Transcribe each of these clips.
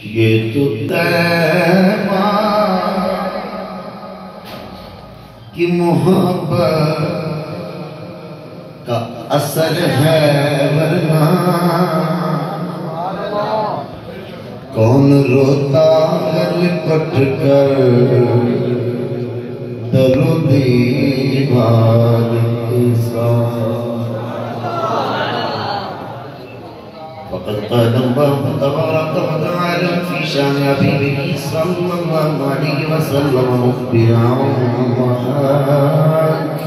ये तो तैबा की मोहब्बत का असर है, वरना कौन रोता गल पट कर दरो दीवार के साथ। फक़द क़ाल अल्लाहु तबारक व तआला फी शान हबीबिही सल्लल्लाहु अलैहि वसल्लम मुख़बिरन व हाकिमन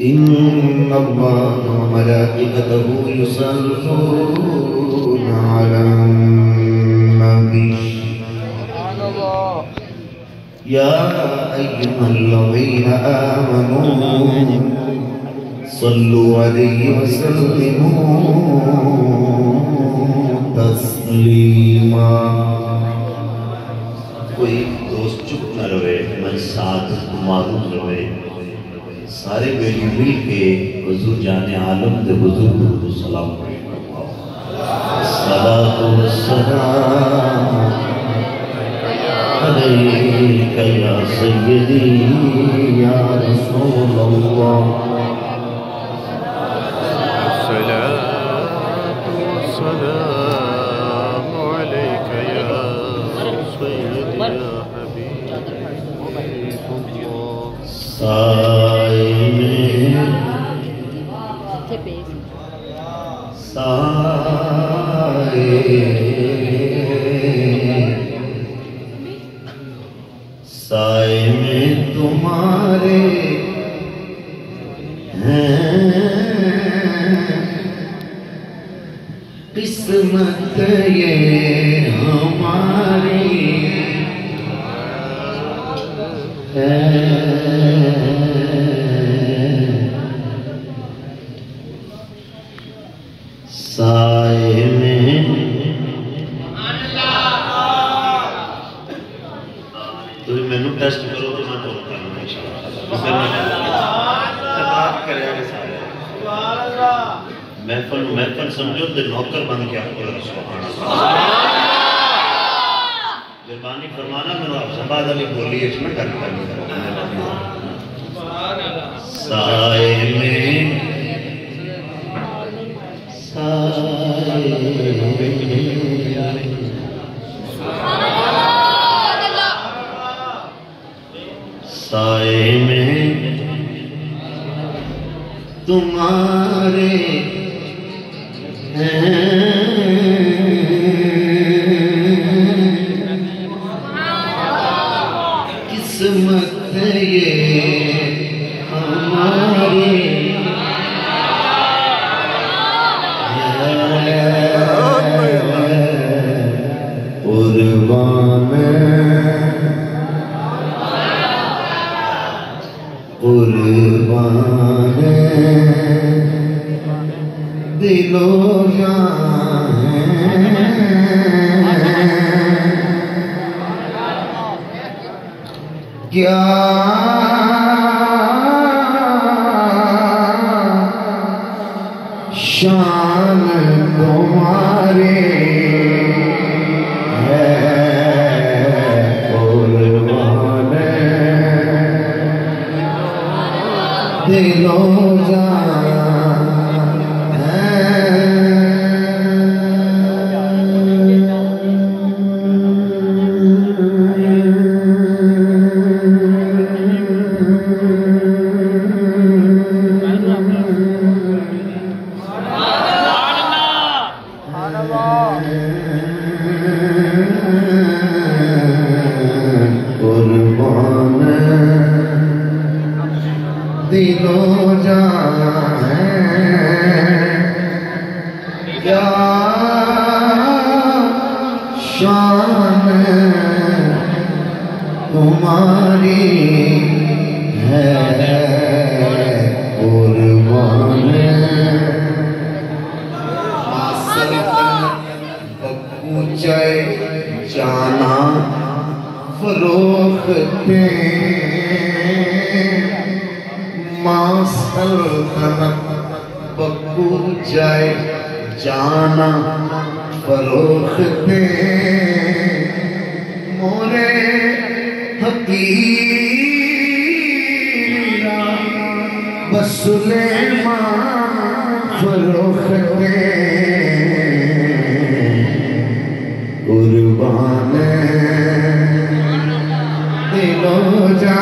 इन्ना अल्लाह व मलाइकतहु युसल्लूना अलन नबी या अय्युहल्लज़ीना आमनू सल्लु अलैहि वसल्लिमू तस्लीमा। कोई दोस्त चुप न रहे, मैं साथ मालूम रहे, सारे बेली मिल के हुजूर जाने आलम दे बुजुर्ग को सलाम सलातो वस्सलाम अलैका या सय्यदी या रसूल अल्लाह। साए में तुम्हारे हैं किस्मत ये हमारी है। साए में तुम मैनू टेस्ट करो तो मैं तुम करना महफल महफल समझो तो नौकर बन के आपको मेहरबानी फरमाना। मैंने आप सबाद अली बोली इसमें कर साए में साए में तुम्हारे किस्मत ये हमारी कुर्बान कुर्बान दिलो जान क्या शान तुम्हारे है कुर्बान दिलो जान दिलो जान क्या शान तुम्हारी है कुर्बान पूछे जाना फरोख्ते माँ सल्तनत बकू जाए जाना फरोख्ते मोरे हकीरा बसुलेमान फरोख्ते कुर्बान दिलो जा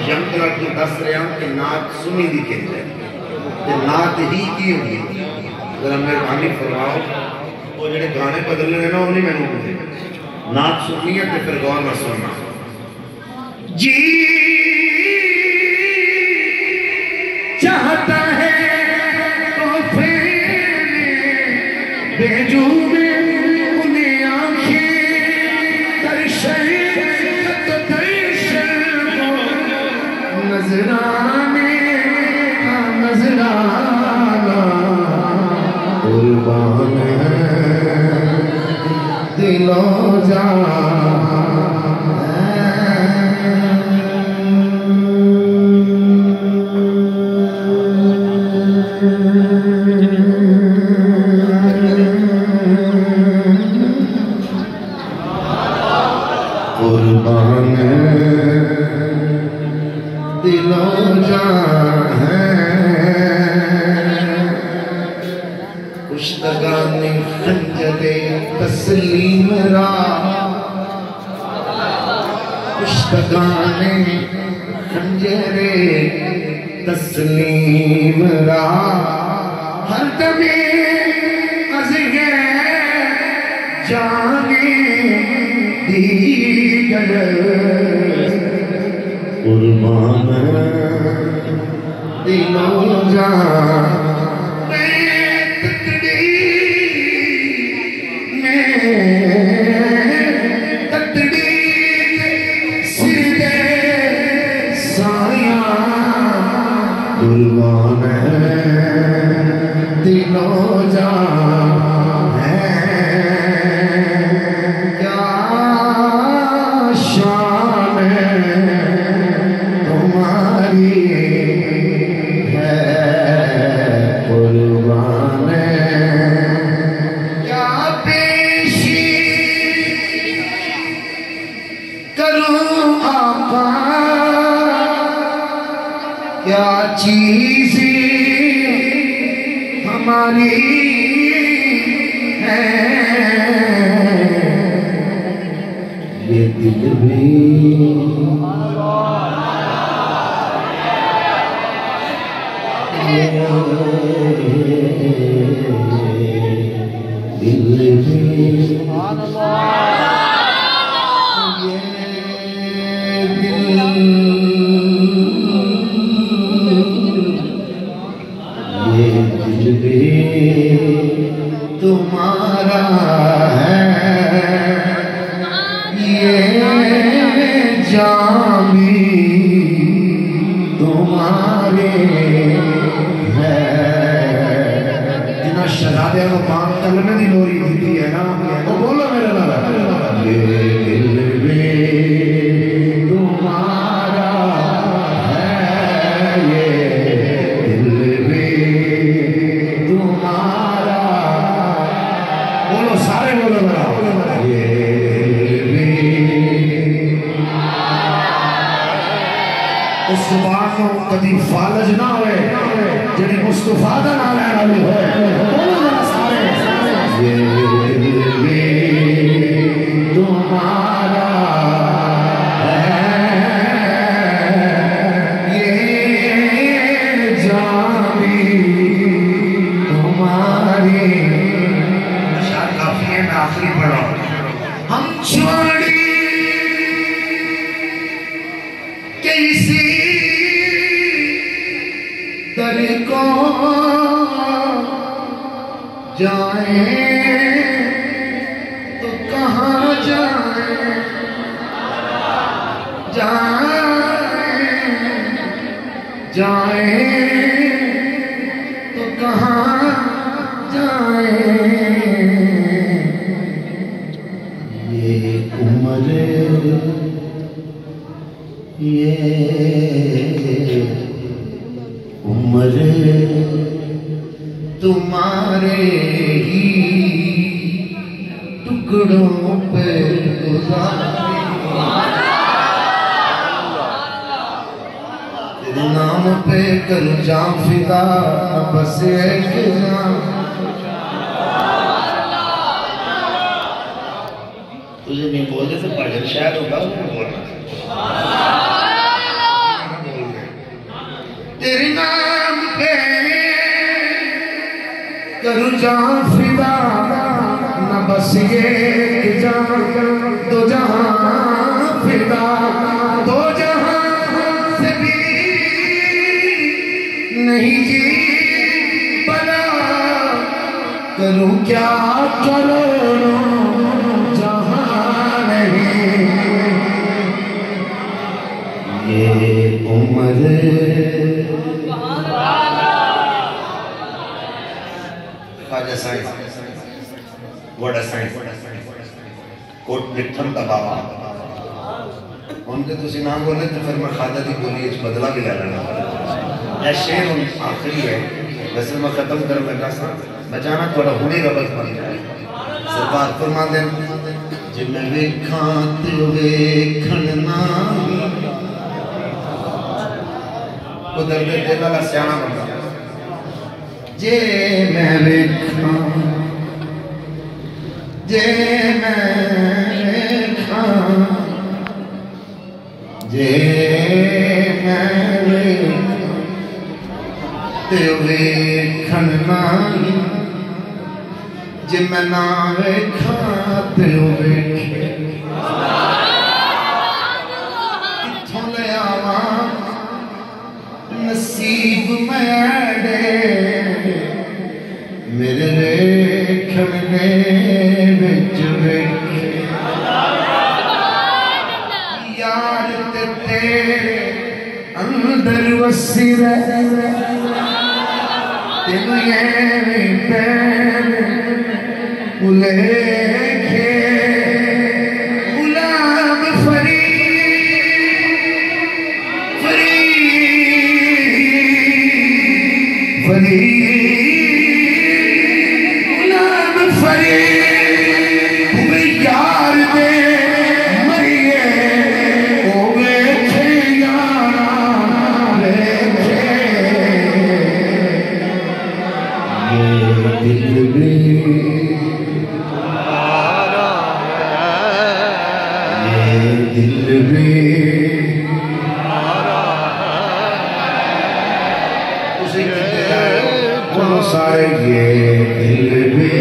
यंत्रा की दस रहा कि नात सुनी दी के नात ही की होगी। जरा मेहरबानी फरमाओ वो जेडे गाने बदलने हैं ना वो नहीं मैंने पूछे नात सुननी है तो फिर गौर ना सुनना जी चाहता है तो फिर बेजू में उन्हें आंखें दर्शन तो दर्शन नजराने का नजराना कुर्बान दिलो जा कुर्बान दिलो जा है कुश्तगाने खंजरे तस्लीम रा कुश्तगाने खंजरे तस्लीम रा हर दमे अज़गे जाने दीगर कुर्बान दिलो जा कुर्बान दिलो जा है क्या शान तुम्हारी है कुर्बान क्या पेशी करूं आपा क्या चीज़ हमारी है ये दिल भी दिल भी तुम्हारा है ये जान भी तुम्हारे है जिन्हें शहजादे को पान तलने की लोरी दी है ना वो बोलो मेरे लाला ये दिल भी तुम्हारा है ये दिल भी तुम्हारा बोलो सारे बोलो मेरा ये भी उस जुबान को कभी फालज ना होए जिन्हें मुस्तफा दा नाम लेना भी होए बोलो मेरा सारे ये दिल भी तुम्हारा है ये जान भी तुम्हारी आखिरी पढ़ो हम छोड़ी कैसी दर को जाए तो कहाँ जाए जाए तो कहाँ जाए ये उम्र ये उम्र तुम्हारे ही टुकड़ों पे गुजारी, तेरे नाम पे कर जाऊं फिदा, बस एक नाम। तुझे नहीं बोलने से भजन शायद होगा, बोलना तेरे नाम पे करूं जाऊं फिदा, न बस ये जान दो जहां फिदा, दो जहां से भी नहीं जी बना, करूं क्या करोड़ों जहां नहीं, ये उम्र ख्वाजा साइंस वड़ा साइंस कोट निठम का बाबा उनके तुसी नाम बोले तो फिर मैं खादा दी बोली इस बदला भी ले लेना। यह शेर आखिरी है, वैसे मैं खत्म कर लगा सा बचाना थोड़ा हुने का बस बन जाए। सरकार फरमा दे जिन्हें वेखां ते वेखणना उधर दे दिल वाला सियाना बंदा, जे मैं वेखां जे मैं वेखां जे मैं वेखां ते वेखण नाल, जे मैं ना वेखां ते वेखे किथों ले आवां नसीब मैडे, मेरे वेखण ने विच वेखे यार ते तेरे अंदर वसी रहे, तेनू ये पैर उलेखे गुलाम फरीद गुलाम फरीद तुम्हें यार दे मरिए ओ वेखे यारा वेखे, ये दिल भी दिल भी उसे बोलो सारे ये दिल भी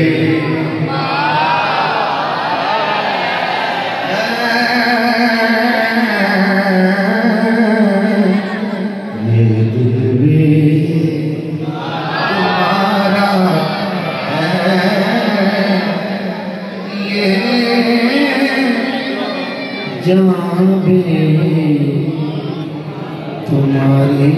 तुम्हारा ये जान भी तुम्हारी